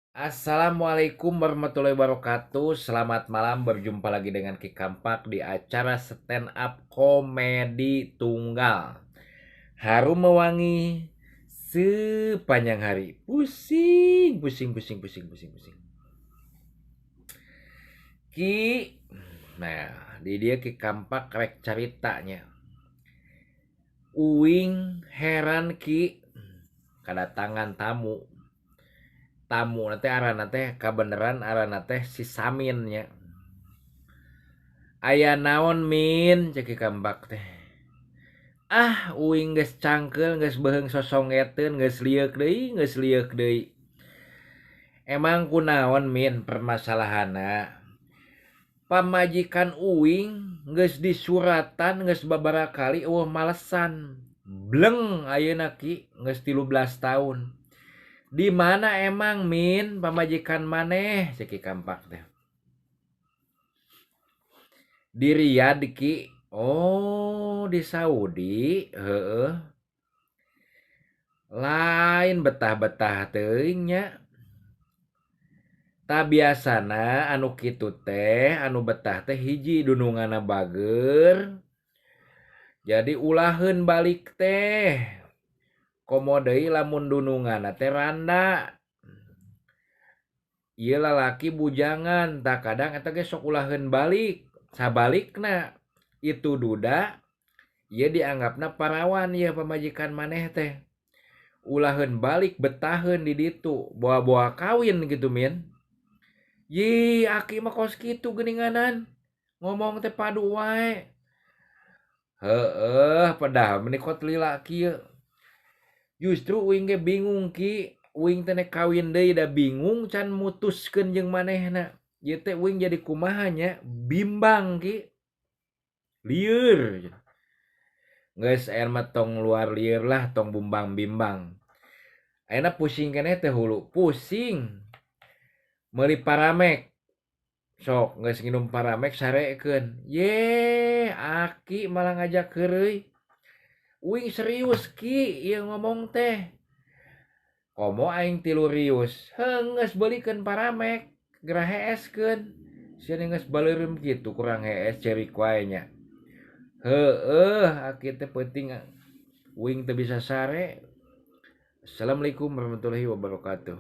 Assalamualaikum warahmatullahi wabarakatuh. Selamat malam, berjumpa lagi dengan Ki Kampak di acara stand up komedi tunggal. Harum mewangi sepanjang hari. Pusing, pusing, pusing, pusing, pusing, pusing. Ki, nah di dia Ki Kampak rek ceritanya. Uing heran Ki, kedatangan tamu. Tamu nanti arah nanti kabeneran arah nanti si Saminnya. Aya naon min ceki kambak teh. Uing geus cangkeul geus beheung sosongeteun geus liek deui. Emang kunaon min permasalahanna? Pamajikan uing geus disuratan geus babaraha kali malesan. Bleng ayeuna ki geus 13 tahun. Di mana emang min pamajikan maneh ceki kampak teh. Di Riyadh ki. Oh, di Saudi. Heeh. Lain betah-betah teuing nya. Ta biasana anu kitu teh, anu betah teh hiji dununganna bager. Jadi ulaheun balik teh. Komo deui lamun dununganna teh randa. Ieu lalaki bujangan, tak kadang eta ge sok ulaheun balik. Sabalikna itu duda, ieu dianggapna parawan ieu pamajikan maneh teh. Ulaheun balik betaheun di ditu, boa-boa kawin gitu min. Aki mah kos kitu geuninganan. Ngomong teh padu wae. Heeh, padahal menikot lila kieu. Justru uing ge bingung ki, uing teh kawin deui da bingung can mutuskeun jeung manehna. Ieu teh uing jadi kumaha nya? Bimbang ki. Lieur. Geus aya mah tong luar lieur lah, tong bumbang bimbang. Ayeuna pusing keneh teh hulu, pusing. Meuli paramek. Sok geus nginum paramek sarekeun. Aki malah ngajak heureuy. Uing serius ki ieu ngomong teh. Komo aing tilu rius. Geus beulikeun paramek, gerah heeskeun. Sia geus baleureum kitu kurang hees cerik wae nya. Aki teh penting uing teh bisa sare. Assalamualaikum warahmatullahi wabarakatuh.